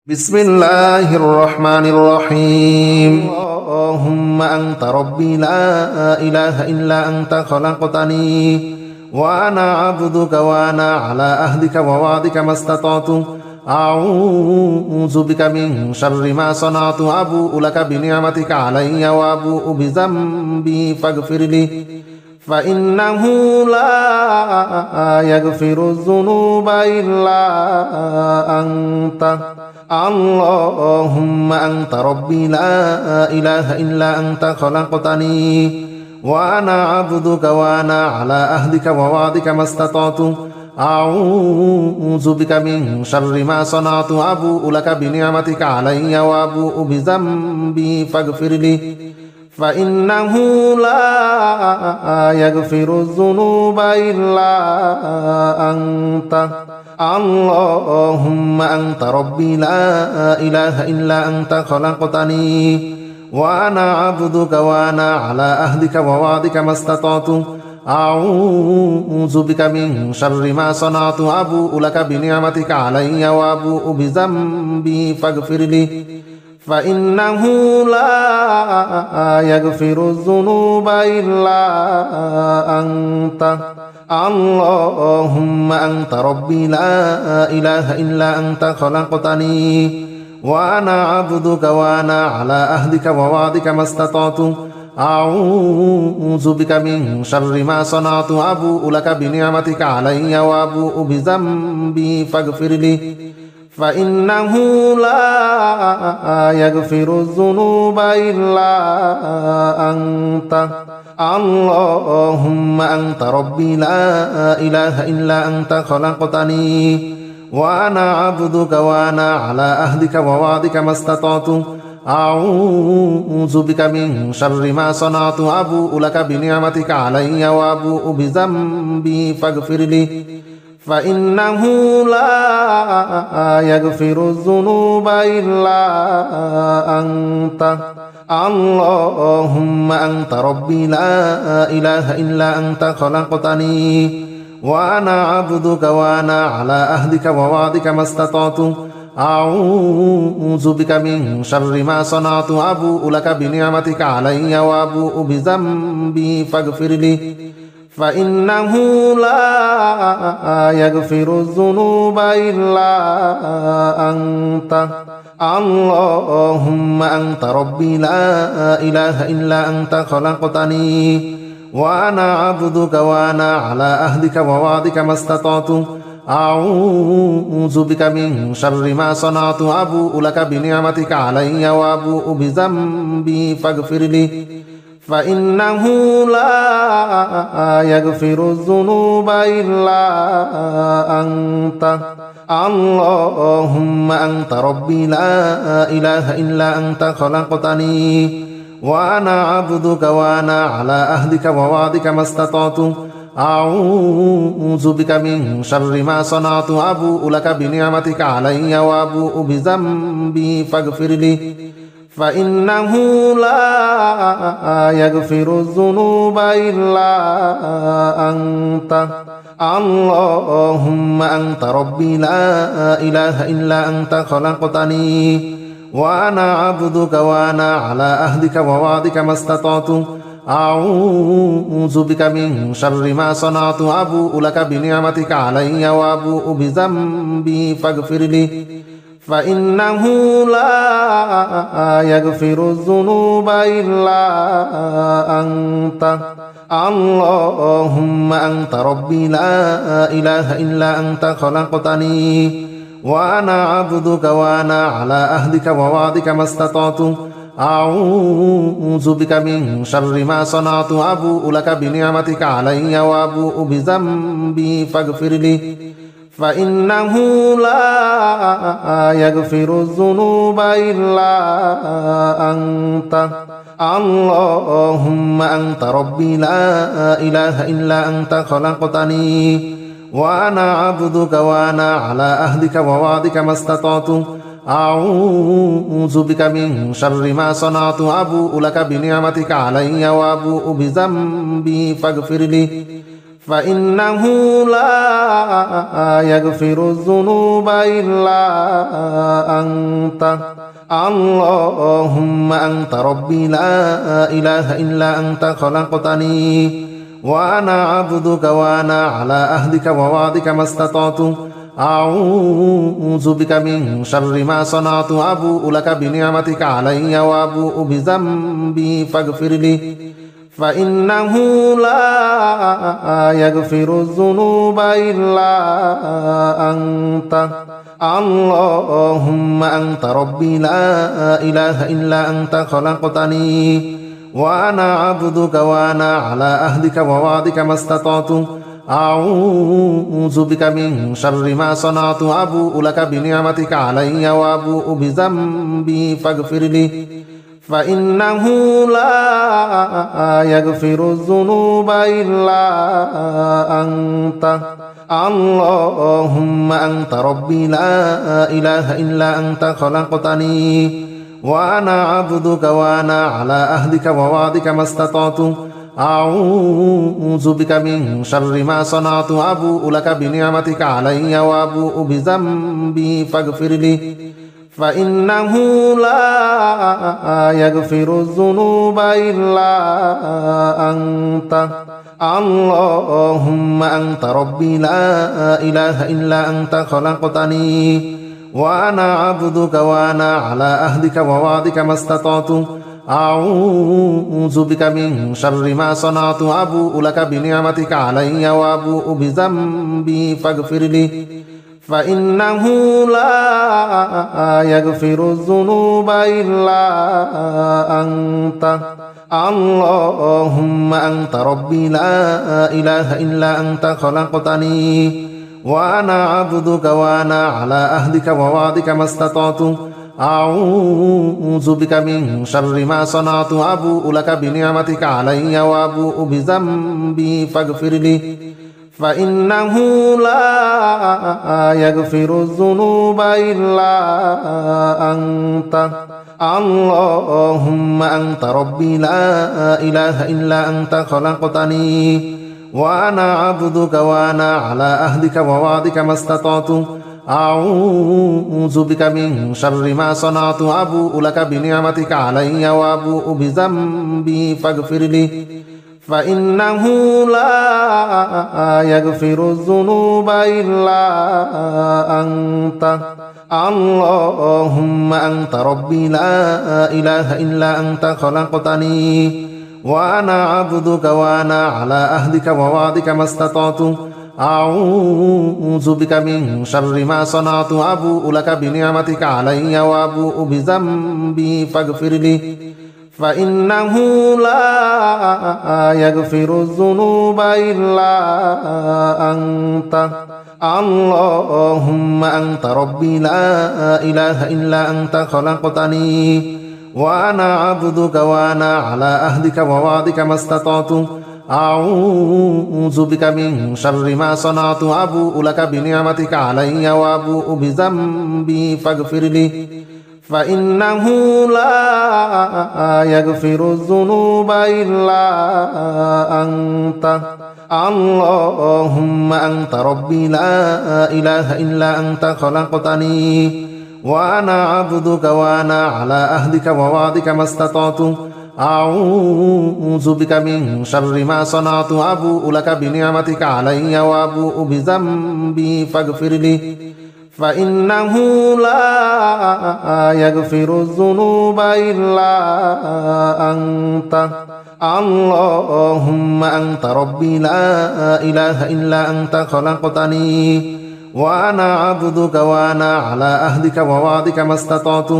بسم الله الرحمن الرحيم اللهم أنت ربي لا إله إلا أنت خلقتني وأنا عبدك وأنا على عهدك ووعدك ما استطعت أعوذ بك من شر ما صنعت أبوء لك بنعمتك علي وأبوء بذنبي فاغفر لي فإنه لا يغفر الذنوب إلا أنت اللهم أنت ربي لا إله إلا أنت خلقتني وأنا عبدك وأنا على عهدك ووعدك ما استطعت أعوذ بك من شر ما صنعت أبوء لك بنعمتك علي وأبوء بذنبي فاغفر لي فإنه لا يغفر الذنوب إلا أنت اللهم أنت ربي لا إله إلا أنت خلقتني وأنا عبدك وأنا على عهدك ووعدك ما استطعت أعوذ بك من شر ما صنعت أبوء لك بنعمتك علي وأبوء بذنبي فاغفر لي فإنه لا يغفر الذنوب إلا أنت اللهم أنت ربي لا إله إلا أنت خلقتني وأنا عبدك وأنا على عهدك ووعدك ما استطعت أعوذ بك من شر ما صنعت أبوء لك بنعمتك علي وأبوء بذنبي فاغفر لي فإنه لا يغفر الذنوب إلا أنت اللهم أنت ربي لا إله إلا أنت خلقتني وأنا عبدك وأنا على عهدك ووعدك ما استطعت أعوذ بك من شر ما صنعت أبوء لك بنعمتك علي وأبوء بذنبي فاغفر لي فإنه لا يغفر الذنوب إلا أنت اللهم أنت ربي لا إله إلا أنت خلقتني وأنا عبدك وأنا على عهدك ووعدك ما استطعت أعوذ بك من شر ما صنعت أبوء لك بنعمتك علي وأبوء بذنبي فاغفر لي فإنه لا يغفر الذنوب إلا أنت اللهم أنت ربي لا إله إلا أنت خلقتني وأنا عبدك وأنا على عهدك ووعدك ما استطعت أعوذ بك من شر ما صنعت أبوء لك بنعمتك علي وأبوء بذنبي فاغفر لي فإنه لا يغفر الذنوب إلا أنت اللهم أنت ربي لا إله إلا أنت خلقتني وأنا عبدك وأنا على عهدك ووعدك ما استطعت أعوذ بك من شر ما صنعت أبوء لك بنعمتك علي وأبوء بذنبي فاغفر لي فإنه لا يغفر الذنوب إلا أنت اللهم أنت ربي لا إله إلا أنت خلقتني وأنا عبدك وأنا على عهدك ووعدك ما استطعت أعوذ بك من شر ما صنعت أبوء لك بنعمتك علي وأبوء بذنبي فاغفر لي فإنه لا يغفر الذنوب إلا أنت اللهم أنت ربي لا إله إلا أنت خلقتني وأنا عبدك وأنا على عهدك ووعدك ما استطعت أعوذ بك من شر ما صنعت أبوء لك بنعمتك علي وأبوء بذنبي فاغفر لي فإنه لا يغفر الذنوب إلا أنت اللهم أنت ربي لا إله إلا أنت خلقتني وأنا عبدك وأنا على عهدك ووعدك ما استطعت أعوذ بك من شر ما صنعت أبوء لك بنعمتك علي وأبوء بذنبي فاغفر لي فإنه لا يغفر الذنوب إلا أنت اللهم أنت ربي لا إله إلا أنت خلقتني وأنا عبدك وأنا على عهدك ووعدك ما استطعت أعوذ بك من شر ما صنعت أبوء لك بنعمتك علي وأبوء بذنبي فاغفر لي فإنه لا يغفر الذنوب إلا أنت اللهم أنت ربي لا إله إلا أنت خلقتني وأنا عبدك وأنا على عهدك ووعدك ما استطعت أعوذ بك من شر ما صنعت أبوء لك بنعمتك علي وأبوء بذنبي فاغفر لي فإنه لا يغفر الذنوب إلا أنت اللهم أنت ربي لا إله إلا أنت خلقتني وأنا عبدك وأنا على عهدك ووعدك ما استطعت أعوذ بك من شر ما صنعت أبوء لك بنعمتك علي وأبوء بذنبي فاغفر لي فإنه لا يغفر الذنوب إلا أنت اللهم أنت ربي لا إله إلا أنت خلقتني وأنا عبدك وأنا على عهدك ووعدك ما استطعت أعوذ بك من شر ما صنعت أبوء لك بنعمتك علي وأبوء بذنبي فاغفر لي فإنه لا يغفر الذنوب إلا أنت اللهم أنت ربي لا إله إلا أنت خلقتني وأنا عبدك وأنا على عهدك ووعدك ما استطعت أعوذ بك من شر ما صنعت أبوء لك بنعمتك علي وأبوء بذنبي فاغفر لي فإنه لا يغفر الذنوب إلا أنت اللهم أنت ربي لا إله إلا أنت خلقتني وأنا عبدك وأنا على عهدك ووعدك ما استطعت أعوذ بك من شر ما صنعت أبوء لك بنعمتك علي وأبوء بذنبي فاغفر لي فإنه لا يغفر الذنوب إلا أنت اللهم أنت ربي لا إله إلا أنت خلقتني وأنا عبدك وأنا على عهدك ووعدك ما استطعت أعوذ بك من شر ما صنعت أبوء لك بنعمتك علي وأبوء بذنبي فاغفر لي فإنه لا يغفر الذنوب إلا أنت اللهم أنت ربي لا إله إلا أنت خلقتني وأنا عبدك وأنا على عهدك ووعدك ما استطعت أعوذ بك من شر ما صنعت أبوء لك بنعمتك علي وأبوء بذنبي فاغفر لي فإنه لا يغفر الذنوب إلا أنت اللهم أنت ربي لا إله إلا أنت خلقتني وأنا عبدك وأنا على عهدك ووعدك ما استطعت أعوذ بك من شر ما صنعت أبوء لك بنعمتك علي وأبوء بذنبي فاغفر لي فإنه لا يغفر الذنوب إلا أنت اللهم أنت ربي لا إله إلا أنت خلقتني وأنا عبدك وأنا على عهدك ووعدك ما استطعت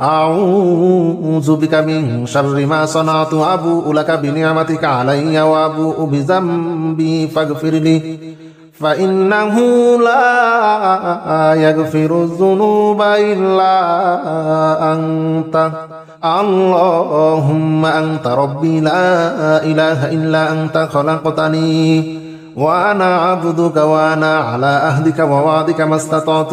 أعوذ بك من شر ما صنعت أبوء لك بنعمتك علي وأبوء بذنبي فاغفر لي فإنه لا يغفر الذنوب إلا أنت اللهم أنت ربي لا إله إلا أنت خلقتني وأنا عبدك وأنا على عهدك ووعدك ما استطعت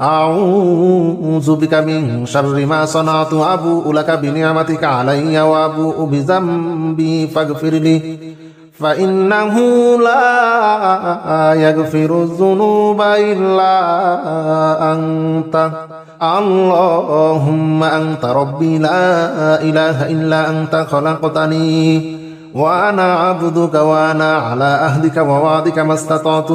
أعوذ بك من شر ما صنعت أبوء لك بنعمتك علي وأبوء بذنبي فاغفر لي فإنه لا يغفر الذنوب إلا أنت اللهم أنت ربي لا إله إلا أنت خلقتني وأنا عبدك وأنا على عهدك ووعدك ما استطعت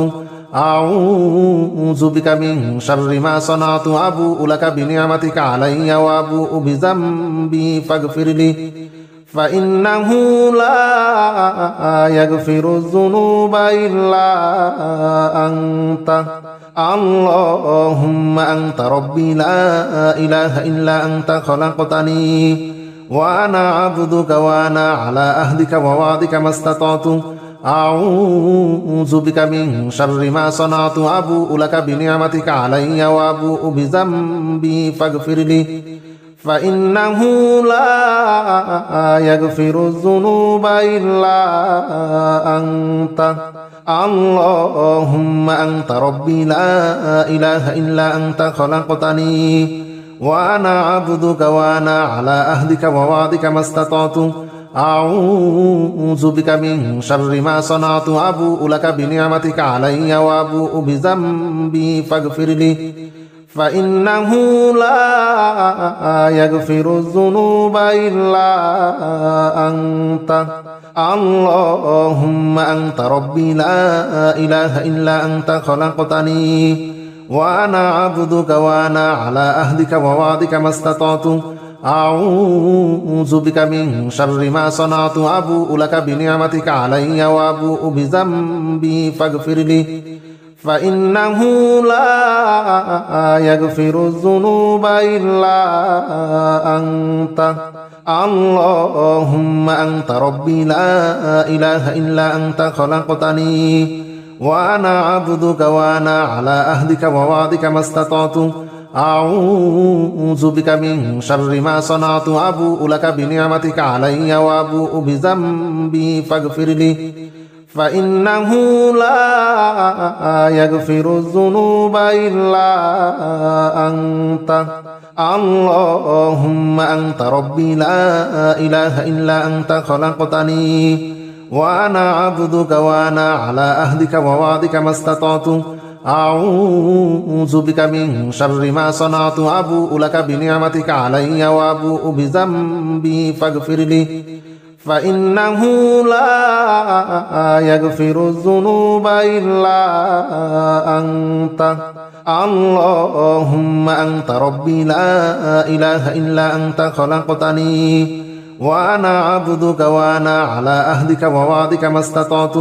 أعوذ بك من شر ما صنعت أبوء لك بنعمتك علي وأبوء بذنبي فاغفر لي فإنه لا يغفر الذنوب إلا أنت اللهم أنت ربي لا إله إلا أنت خلقتني وأنا عبدك وأنا على عهدك ووعدك ما استطعت أعوذ بك من شر ما صنعت أبوء لك بنعمتك علي وأبوء بذنبي فاغفر لي فإنه لا يغفر الذنوب إلا أنت اللهم أنت ربي لا إله إلا أنت خلقتني وأنا عبدك وأنا على عهدك ووعدك ما استطعت أعوذ بك من شر ما صنعت أبوء لك بنعمتك علي وأبوء بذنبي فاغفر لي فإنه لا يغفر الذنوب إلا أنت اللهم أنت ربي لا إله إلا أنت خلقتني وأنا عبدك وأنا على عهدك ووعدك ما استطعت أعوذ بك من شر ما صنعت أبوء لك بنعمتك علي وأبوء بذنبي فاغفر لي فإنه لا يغفر الذنوب إلا أنت اللهم أنت ربي لا إله إلا أنت خلقتني وأنا عبدك وأنا على عهدك ووعدك ما استطعت أعوذ بك من شر ما صنعت أبوء لك بنعمتك علي وأبوء بذنبي فاغفر لي فإنه لا يغفر الذنوب إلا أنت اللهم أنت ربي لا إله إلا أنت خلقتني وأنا عبدك وأنا على عهدك ووعدك ما استطعت أعوذ بك من شر ما صنعت أبوء لك بنعمتك علي وأبوء بذنبي فاغفر لي فإنه لا يغفر الذنوب إلا أنت اللهم أنت ربي لا إله إلا أنت خلقتني وأنا عبدك وأنا على عهدك ووعدك ما استطعت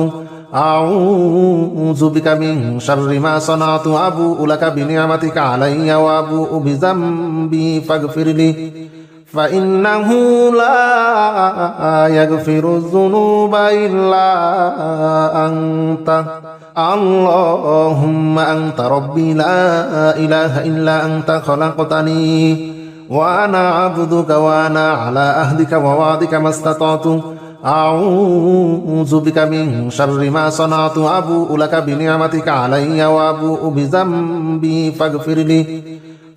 أعوذ بك من شر ما صنعت أبوء لك بنعمتك علي وأبوء بذنبي فاغفر لي فإنه لا يغفر الذنوب إلا أنت اللهم أنت ربي لا إله إلا أنت خلقتني وأنا عبدك وأنا على عهدك ووعدك ما استطعت أعوذ بك من شر ما صنعت أبوء لك بنعمتك علي وأبوء بذنبي فاغفر لي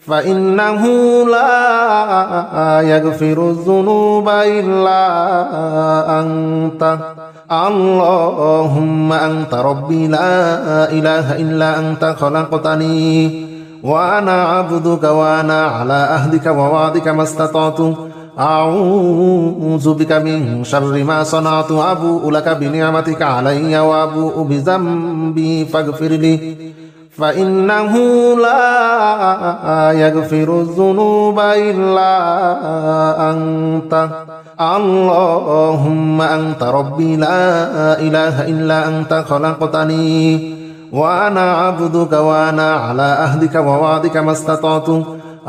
فإنه لا يغفر الذنوب إلا أنت اللهم أنت ربي لا إله إلا أنت خلقتني وأنا عبدك وأنا على عهدك ووعدك ما استطعت أعوذ بك من شر ما صنعت أبوء لك بنعمتك علي وأبوء بذنبي فاغفر لي فإنه لا يغفر الذنوب إلا أنت اللهم أنت ربي لا إله إلا أنت خلقتني وأنا عبدك وأنا على عهدك ووعدك ما استطعت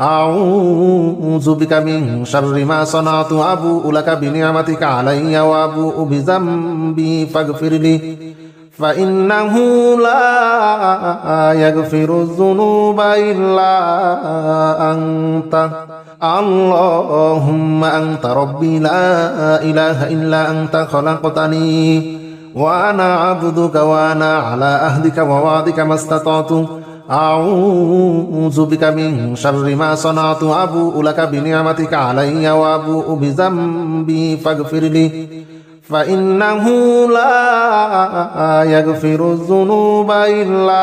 أعوذ بك من شر ما صنعت أبوء لك بنعمتك علي وأبوء بذنبي فاغفر لي فإنه لا يغفر الذنوب إلا أنت اللهم أنت ربي لا إله إلا أنت خلقتني وأنا عبدك وأنا على عهدك ووعدك ما استطعت أعوذ بك من شر ما صنعت أبوء لك بنعمتك علي وأبوء بذنبي فاغفر لي فإنه لا يغفر الذنوب إلا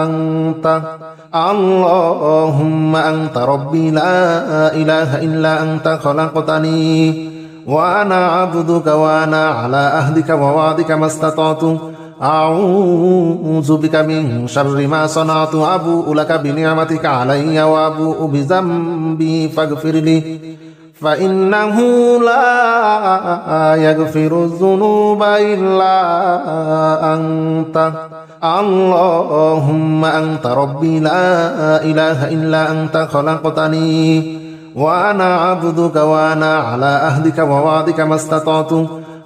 أنت اللهم أنت ربي لا إله إلا أنت خلقتني وأنا عبدك وأنا على عهدك ووعدك ما استطعت أعوذ بك من شر ما صنعت أبوء لك بنعمتك علي وأبوء بذنبي فاغفر لي فإنه لا يغفر الذنوب إلا أنت اللهم أنت ربي لا إله إلا أنت خلقتني وأنا عبدك وأنا على عهدك ووعدك ما استطعت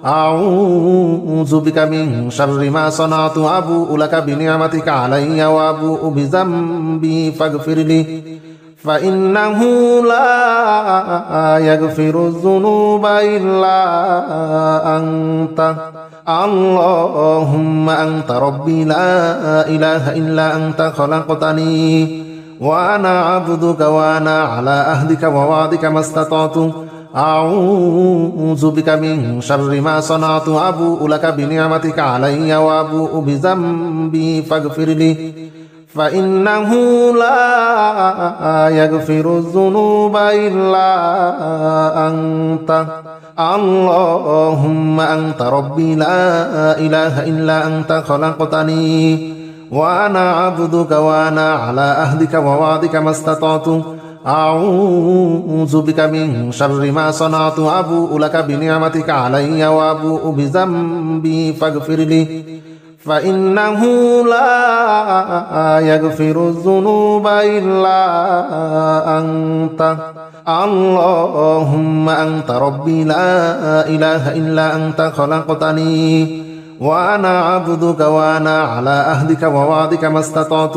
أعوذ بك من شر ما صنعت أبوء لك بنعمتك علي وأبوء بذنبي فاغفر لي فإنه لا يغفر الذنوب إلا أنت اللهم أنت ربي لا إله إلا أنت خلقتني وأنا عبدك وأنا على عهدك ووعدك ما استطعت أعوذ بك من شر ما صنعت أبوء لك بنعمتك علي وأبوء بذنبي فاغفر لي فإنه لا يغفر الذنوب إلا أنت اللهم أنت ربي لا إله إلا أنت خلقتني وأنا عبدك وأنا على عهدك ووعدك ما استطعت أعوذ بك من شر ما صنعت أبوء لك بنعمتك علي وأبوء بذنبي فاغفر لي فإنه لا يغفر الذنوب إلا أنت اللهم أنت ربي لا إله إلا أنت خلقتني وأنا عبدك وأنا على عهدك ووعدك ما استطعت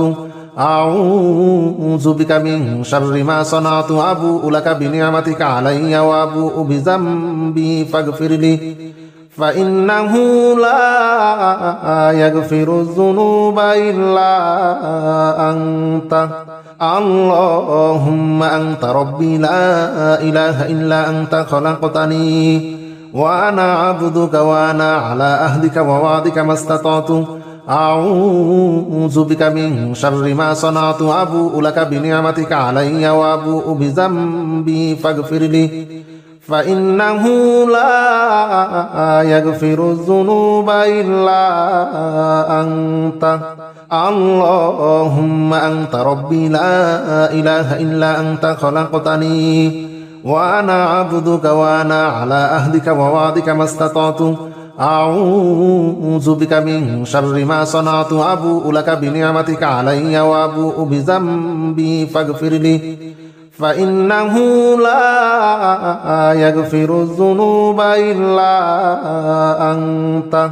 أعوذ بك من شر ما صنعت أبوء لك بنعمتك علي وأبوء بذنبي فاغفر لي فإنه لا يغفر الذنوب إلا أنت اللهم أنت ربي لا إله إلا أنت خلقتني وأنا عبدك وأنا على عهدك ووعدك ما استطعت أعوذ بك من شر ما صنعت أبوء لك بنعمتك علي وأبوء بذنبي فاغفر لي فإنه لا يغفر الذنوب إلا أنت اللهم أنت ربي لا إله إلا أنت خلقتني وأنا عبدك وأنا على عهدك ووعدك ما استطعت أعوذ بك من شر ما صنعت أبوء لك بنعمتك علي وأبوء بذنبي فاغفر لي فإنه لا يغفر الذنوب إلا أنت